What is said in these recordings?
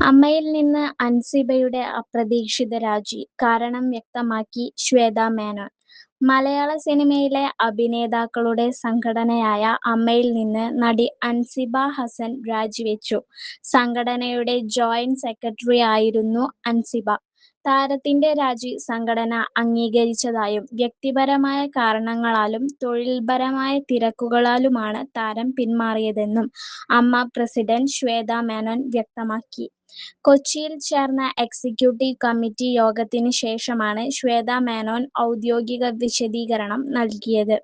അമ്മയിൽ നിന്ന് അൻസിബയുടെ അപ്രതീക്ഷിത രാജി, കാരണം വ്യക്തമാക്കി ശ്വേത മേനോൻ. മലയാള സിനിമയിലെ അഭിനേതാക്കളുടെ സംഘടനയായ അമ്മയിൽ നിന്ന് നടി അൻസിബ ഹസൻ രാജിവെച്ചു. സംഘടനയുടെ ജോയിന്റ് സെക്രട്ടറി ആയിരുന്നു അൻസിബ. താരത്തിന്റെ രാജി സംഘടന അംഗീകരിച്ചതായും വ്യക്തിപരമായ കാരണങ്ങളാലും തൊഴിൽപരമായ തിരക്കുകളാലുമാണ് താരം പിന്മാറിയതെന്നും അമ്മ പ്രസിഡന്റ് ശ്വേത മേനോൻ വ്യക്തമാക്കി. കൊച്ചിയിൽ ചേർന്ന എക്സിക്യൂട്ടീവ് കമ്മിറ്റി യോഗത്തിന് ശേഷമാണ് ശ്വേത മേനോൻ ഔദ്യോഗിക വിശദീകരണം നൽകിയത്.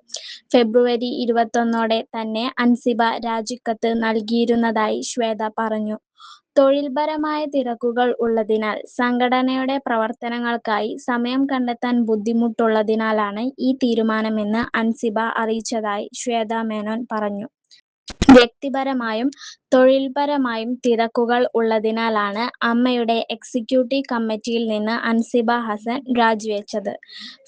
ഫെബ്രുവരി 21 തന്നെ അൻസിബ രാജിക്കത്ത് നൽകിയിരുന്നതായി ശ്വേത പറഞ്ഞു. തൊഴിൽപരമായ തിരക്കുകൾ ഉള്ളതിനാൽ സംഘടനയുടെ പ്രവർത്തനങ്ങൾക്കായി സമയം കണ്ടെത്താൻ ബുദ്ധിമുട്ടുള്ളതിനാലാണ് ഈ തീരുമാനമെന്ന് അൻസിബ അറിയിച്ചതായി ശ്വേത മേനോൻ പറഞ്ഞു. വ്യക്തിപരമായും തൊഴിൽപരമായും തിരക്കുകൾ ഉള്ളതിനാലാണ് അമ്മയുടെ എക്സിക്യൂട്ടീവ് കമ്മിറ്റിയിൽ നിന്ന് അൻസിബ ഹസൻ രാജിവെച്ചത്.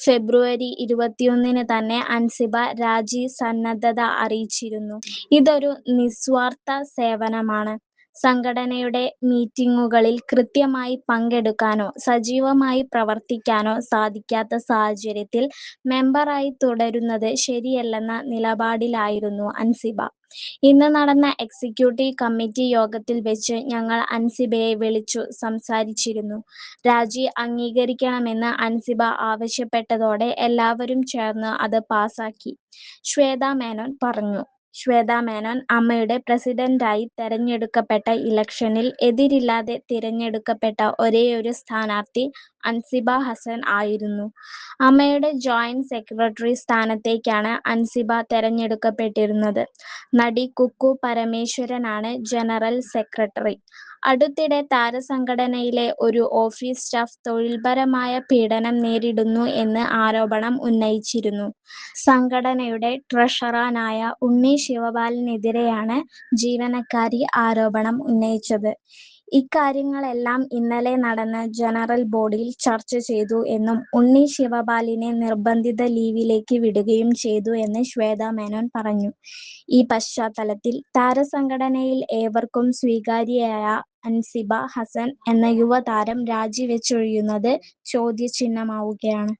ഫെബ്രുവരി 21 തന്നെ അൻസിബ രാജി സന്നദ്ധത അറിയിച്ചിരുന്നു. ഇതൊരു നിസ്വാർത്ഥ സേവനമാണ്. സംഘടനയുടെ മീറ്റിംഗുകളിൽ കൃത്യമായി പങ്കെടുക്കാനോ സജീവമായി പ്രവർത്തിക്കാനോ സാധിക്കാത്ത സാഹചര്യത്തിൽ മെമ്പറായി തുടരുന്നത് ശരിയല്ലെന്ന നിലപാടിലായിരുന്നു അൻസിബ. ഇന്ന് നടന്ന എക്സിക്യൂട്ടീവ് കമ്മിറ്റി യോഗത്തിൽ വെച്ച് ഞങ്ങൾ അൻസിബയെ വിളിച്ചു സംസാരിച്ചിരുന്നു. രാജി അംഗീകരിക്കണമെന്ന് അൻസിബ ആവശ്യപ്പെട്ടതോടെ എല്ലാവരും ചേർന്ന് അത് പാസാക്കി, ശ്വേത മേനോൻ പറഞ്ഞു. ശ്വേത മേനോൻ അമ്മയുടെ പ്രസിഡന്റായി തെരഞ്ഞെടുക്കപ്പെട്ട ഇലക്ഷനിൽ എതിരില്ലാതെ തിരഞ്ഞെടുക്കപ്പെട്ട ഒരേയൊരു സ്ഥാനാർത്ഥി അൻസിബ ഹസൻ ആയിരുന്നു. അമ്മയുടെ ജോയിന്റ് സെക്രട്ടറി സ്ഥാനത്തേക്കാണ് അൻസിബ തെരഞ്ഞെടുക്കപ്പെട്ടിരുന്നത്. നടി കുക്കു പരമേശ്വരനാണ് ജനറൽ സെക്രട്ടറി. അടുത്തിടെ താരസംഘടനയിലെ ഒരു ഓഫീസ് സ്റ്റാഫ് തൊഴിൽപരമായ പീഡനം നേരിടുന്നു എന്ന് ആരോപണം ഉന്നയിച്ചിരുന്നു. സംഘടനയുടെ ട്രഷററായ ഉണ്ണി ശിവപാലിനെതിരെയാണ് ജീവനക്കാരി ആരോപണം ഉന്നയിച്ചത്. ഇക്കാര്യങ്ങളെല്ലാം ഇന്നലെ നടന്ന ജനറൽ ബോഡിയിൽ ചർച്ച ചെയ്തു എന്നും ഉണ്ണി ശിവപാലിനെ നിർബന്ധിത ലീവിലേക്ക് വിടുകയും ചെയ്തു എന്ന് ശ്വേത മേനോൻ പറഞ്ഞു. ഈ പശ്ചാത്തലത്തിൽ താരസംഘടനയിൽ ഏവർക്കും സ്വീകാര്യയായ അൻസിബ ഹസൻ എന്ന യുവതാരം രാജിവെച്ചൊഴിയുന്നത് ചോദ്യചിഹ്നമാവുകയാണ്.